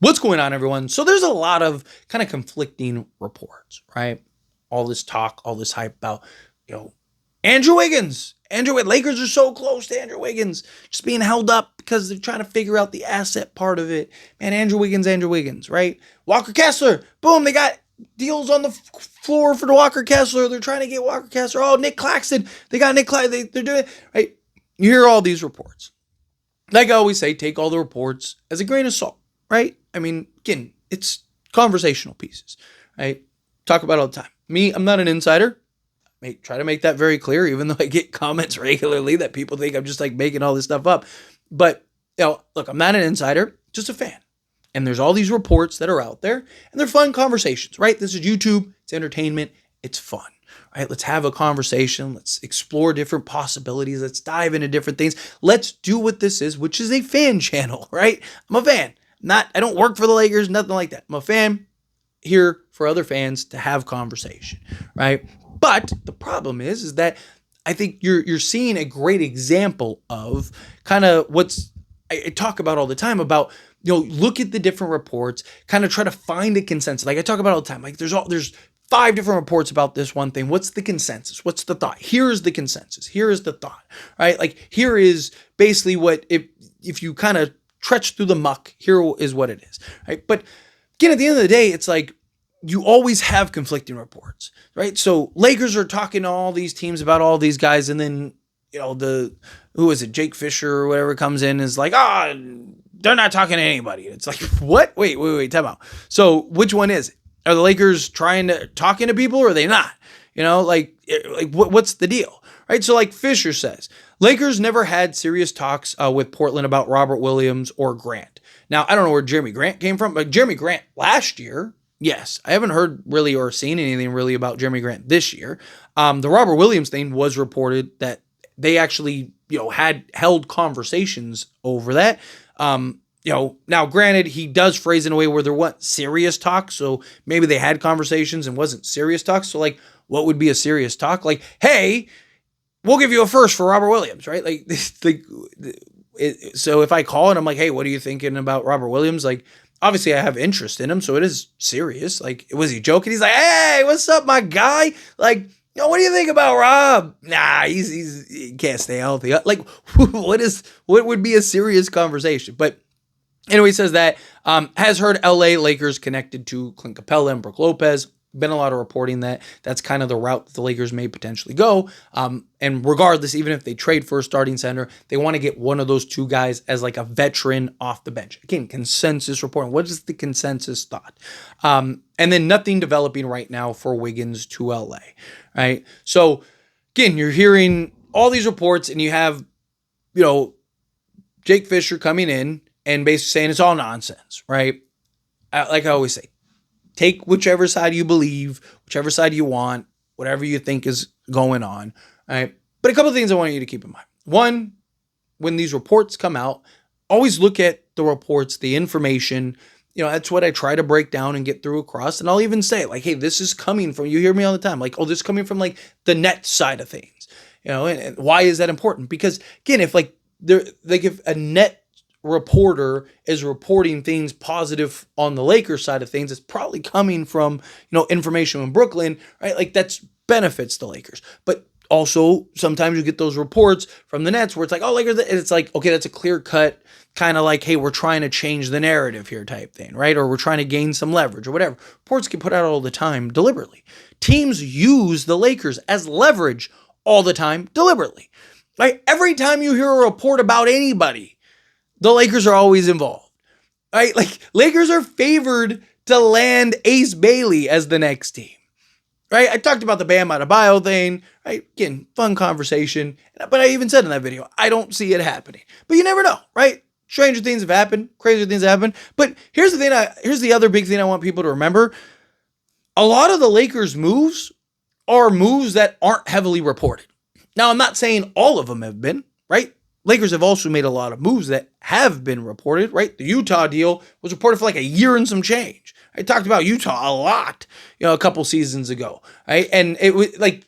What's going on, everyone? So there's a lot of kind of conflicting reports, right? All this talk, all this hype about, you know, Andrew Wiggins. Lakers are so close to Andrew Wiggins, just being held up because they're trying to figure out the asset part of it. Man, Andrew Wiggins, right? Walker Kessler, boom, they got deals on the floor for the Walker Kessler. They're trying to get Walker Kessler. Oh, Nick Claxton, they got Nick Claxton. They're doing it, right? You hear all these reports. Like I always say, take all the reports as a grain of salt, right? I mean, again, it's conversational pieces, right? Talk about it all the time. Me, I'm not an insider. Try to make that very clear, even though I get comments regularly that people think I'm just like making all this stuff up. But, look, I'm not an insider, just a fan. And there's all these reports that are out there, and they're fun conversations, right? This is YouTube. It's entertainment. It's fun, right? Let's have a conversation. Let's explore different possibilities. Let's dive into different things. Let's do what this is, which is a fan channel, right? I'm a fan. I don't work for the Lakers, nothing like that. I'm a fan here for other fans to have conversation, right? But the problem is that I think you're seeing a great example of kind of what's I talk about all the time about, look at the different reports, kind of try to find a consensus. Like I talk about all the time, like there's 5 different reports about this one thing. What's the consensus? What's the thought? Here is the consensus. Here is the thought, right? Like here is basically what if you kind of trudge through the muck, here is what it is, right? But again, at the end of the day, it's like you always have conflicting reports, right? So Lakers are talking to all these teams about all these guys, and then who is it, Jake Fisher or whatever comes in is like, they're not talking to anybody. It's like, what? Wait, time out. So which one is it? Are the Lakers talking to people, or are they not? What's the deal, right? So like Fisher says, Lakers never had serious talks with Portland about Robert Williams or Grant. Now, I don't know where Jeremy Grant came from, but Jeremy Grant last year, yes, I haven't heard really or seen anything really about Jeremy Grant this year. The Robert Williams thing was reported that they actually, had held conversations over that. Now granted, he does phrase in a way where there wasn't serious talk. So maybe they had conversations and wasn't serious talk. So like, what would be a serious talk? Like, hey, we'll give you a first for Robert Williams, right? So if I call and I'm like, hey, what are you thinking about Robert Williams? Like, obviously I have interest in him, so it is serious. Like, was he joking? He's like, hey, what's up, my guy? Like, what do you think about Rob? Nah, he can't stay healthy. Like, what would be a serious conversation? But anyway, he says that has heard LA Lakers connected to Clint Capella and Brook Lopez. Been a lot of reporting that that's kind of the route that the Lakers may potentially go. And regardless, even if they trade for a starting center, they want to get one of those two guys as like a veteran off the bench. Again, consensus reporting. What is the consensus thought? And then nothing developing right now for Wiggins to LA, right? So again, you're hearing all these reports and you have, Jake Fisher coming in and basically saying it's all nonsense, right? Like I always say, take whichever side you believe, whichever side you want, whatever you think is going on, right? But a couple of things I want you to keep in mind. One, when these reports come out, always look at the reports, the information. That's what I try to break down and get through across. And I'll even say, like, hey, this is coming from, you hear me all the time, like, oh, this is coming from, like, the net side of things. And why is that important? Because, again, if a net reporter is reporting things positive on the Lakers side of things, it's probably coming from, information in Brooklyn, right? Like that's benefits the Lakers. But also sometimes you get those reports from the Nets where it's like, oh, Lakers, and it's like, okay, that's a clear cut kind of like, hey, we're trying to change the narrative here type thing, right? Or we're trying to gain some leverage or whatever. Reports get put out all the time deliberately. Teams use the Lakers as leverage all the time deliberately. Like every time you hear a report about anybody, the Lakers are always involved, right? Like Lakers are favored to land Ace Bailey as the next team, right? I talked about the Bam Adebayo thing, right? Again, fun conversation. But I even said in that video, I don't see it happening. But you never know, right? Stranger things have happened, crazier things have happened. But here's the other big thing I want people to remember. A lot of the Lakers' moves are moves that aren't heavily reported. Now, I'm not saying all of them have been, right? Lakers have also made a lot of moves that have been reported, right? The Utah deal was reported for like a year and some change. I talked about Utah a lot, a couple seasons ago, right? And it was like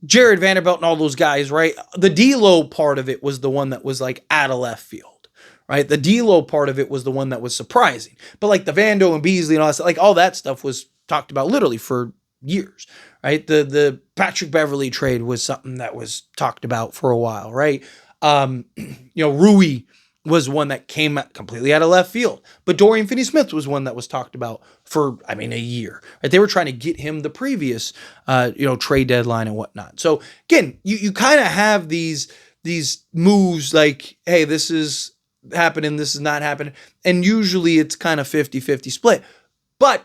Jared Vanderbilt and all those guys, right? The D'Lo part of it was the one that was like out of left field, right? The D'Lo part of it was the one that was surprising. But like the Vando and Beasley and all that stuff, like all that stuff was talked about literally for years, right? The Patrick Beverley trade was something that was talked about for a while, right? Rui was one that came completely out of left field. But Dorian Finney-Smith was one that was talked about for, a year. Right? They were trying to get him the previous, trade deadline and whatnot. So again, you kind of have these moves like, hey, this is happening, this is not happening. And usually it's kind of 50-50 split. But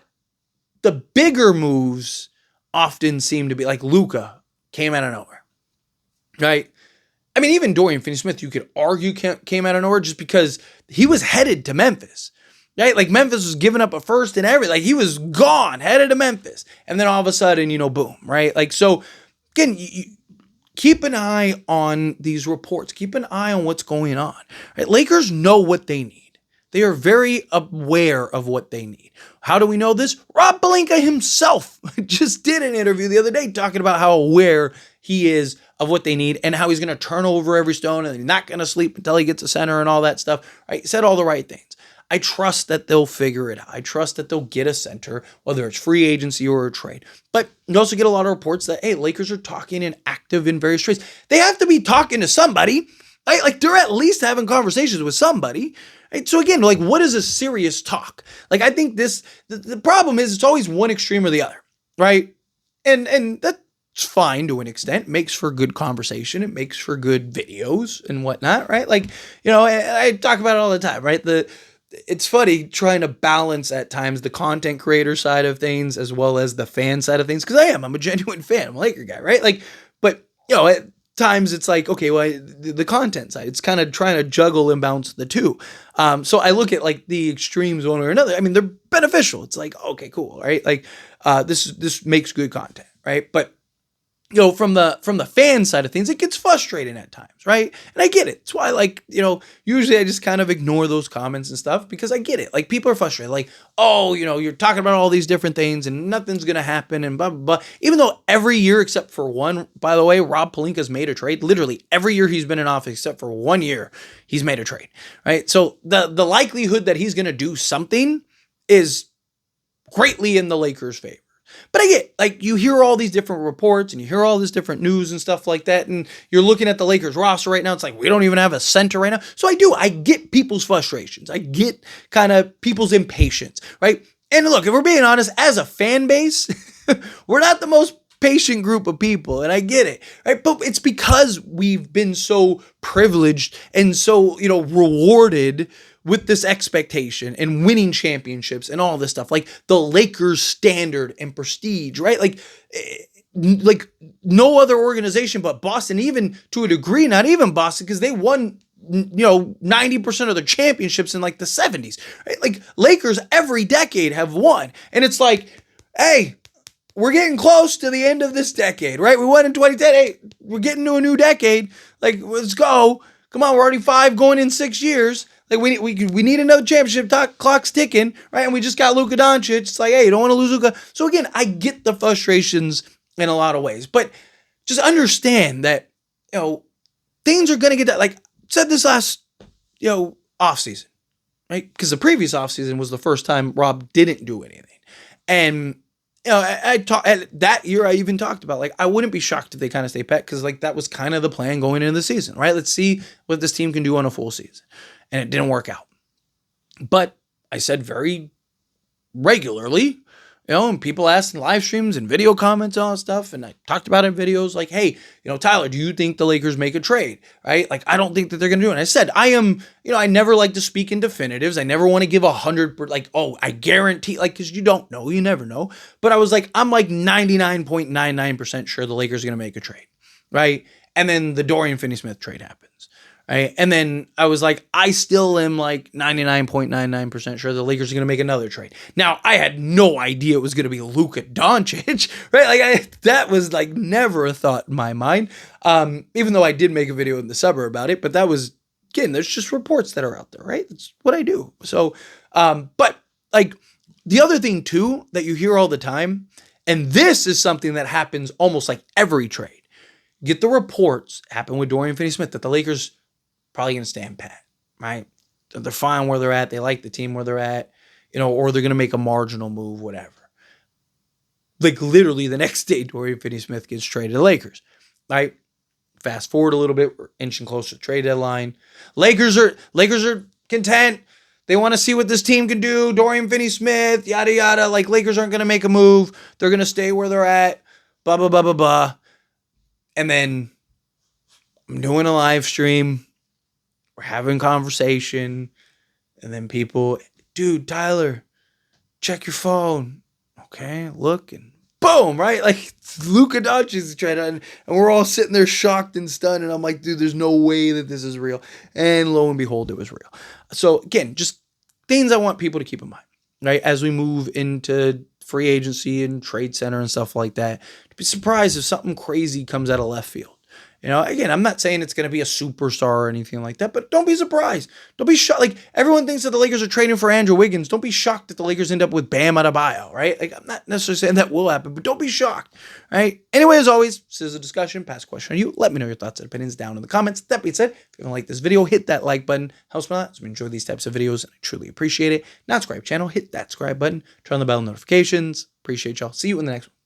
the bigger moves often seem to be like Luka came out of nowhere, right? Even Dorian Finney-Smith, you could argue came out of nowhere just because he was headed to Memphis, right? Like Memphis was giving up a first and everything. Like he was gone, headed to Memphis. And then all of a sudden, boom, right? Like, so again, you keep an eye on these reports. Keep an eye on what's going on, right? Lakers know what they need. They are very aware of what they need. How do we know this? Rob Pelinka himself just did an interview the other day talking about how aware he is of what they need and how he's going to turn over every stone and he's not going to sleep until he gets a center and all that stuff. Right? He said all the right things. I trust that they'll figure it out. I trust that they'll get a center, whether it's free agency or a trade. But you also get a lot of reports that, hey, Lakers are talking and active in various trades. They have to be talking to somebody. Right? Like they're at least having conversations with somebody. Right? So again, like what is a serious talk? Like I think the problem is it's always one extreme or the other, right? And that's fine to an extent. It makes for good conversation. It makes for good videos and whatnot, right? Like, I talk about it all the time, right? It's funny trying to balance at times the content creator side of things as well as the fan side of things. Cause I'm a genuine fan. I'm a Laker guy, right? Like, but at times it's like, okay, well, the content side, it's kind of trying to juggle and balance the two. So I look at like the extremes one or another. They're beneficial. It's like, okay, cool. Right. Like, this makes good content. Right. But from the fan side of things, it gets frustrating at times, right? And I get it. It's why, usually I just kind of ignore those comments and stuff because I get it. Like, people are frustrated. Like, oh, you're talking about all these different things and nothing's going to happen and blah, blah, blah. Even though every year except for one, by the way, Rob Pelinka's made a trade. Literally every year he's been in office except for 1 year, he's made a trade, right? So the likelihood that he's going to do something is greatly in the Lakers' favor. But I get, like, you hear all these different reports and you hear all this different news and stuff like that. And you're looking at the Lakers roster right now. It's like, we don't even have a center right now. So I get people's frustrations. I get kind of people's impatience, right? And look, if we're being honest, as a fan base, we're not the most patient group of people. And I get it, right? But it's because we've been so privileged and so, rewarded with this expectation and winning championships and all this stuff, like the Lakers standard and prestige, right? Like no other organization but Boston, even to a degree, not even Boston, because they won 90% of their championships in like the 70s, right? Like Lakers every decade have won. And it's like, hey, we're getting close to the end of this decade, right? We won in 2010. Hey, we're getting to a new decade. Like, let's go. Come on, we're already 5 going in 6 years. Like we need another championship. Clock's ticking, right? And we just got Luka Doncic. It's like, hey, you don't want to lose Luka. So again, I get the frustrations in a lot of ways, but just understand that things are gonna get that. Like said this last off season, right? Because the previous off season was the first time Rob didn't do anything, and I talked that year. I even talked about like I wouldn't be shocked if they kind of stay pet because like that was kind of the plan going into the season, right? Let's see what this team can do on a full season. And it didn't work out. But I said very regularly, and people asked in live streams and video comments and all that stuff. And I talked about it in videos like, hey, Tyler, do you think the Lakers make a trade? Right? Like, I don't think that they're going to do it. And I said, I am, I never like to speak in definitives. I never want to give 100, like, oh, I guarantee, like, because you don't know, you never know. But I was like, I'm like 99.99% sure the Lakers are going to make a trade. Right? And then the Dorian Finney-Smith trade happens. Right? And then I was like, I still am like 99.99% sure the Lakers are going to make another trade. Now, I had no idea it was going to be Luka Doncic, right? Like that was like never a thought in my mind. Even though I did make a video in the summer about it, but that was, again, there's just reports that are out there, right? That's what I do. So, but like the other thing too, that you hear all the time, and this is something that happens almost like every trade. Get the reports, happened with Dorian Finney-Smith, that the Lakers probably going to stand pat, right? they're fine where they're at. They like the team where they're at, or they're going to make a marginal move, whatever. Like literally the next day, Dorian Finney-Smith gets traded to the Lakers, right? Fast forward a little bit, we're inching closer to the trade deadline. Lakers are content. They want to see what this team can do. Dorian Finney-Smith, yada, yada. Like, Lakers aren't going to make a move. They're going to stay where they're at. Blah, blah, blah, blah, blah. And then I'm doing a live stream. We're having conversation. And then people, dude, Tyler, check your phone. Okay, look, and boom, right? Like, Luka Doncic is trying to, and we're all sitting there shocked and stunned. And I'm like, dude, there's no way that this is real. And lo and behold, it was real. So again, just things I want people to keep in mind, right? As we move into free agency and trade center and stuff like that, to be surprised if something crazy comes out of left field. Again, I'm not saying it's going to be a superstar or anything like that, but don't be surprised. Don't be shocked. Like, everyone thinks that the Lakers are trading for Andrew Wiggins. Don't be shocked that the Lakers end up with Bam Adebayo, right? Like, I'm not necessarily saying that will happen, but don't be shocked, right? Anyway, as always, this is a discussion. Pass a question on you. Let me know your thoughts and opinions down in the comments. That being said, if you haven't liked this video, hit that like button. Helps me a lot as we enjoy these types of videos, and I truly appreciate it. Not subscribe channel, hit that subscribe button. Turn on the bell notifications. Appreciate y'all. See you in the next one.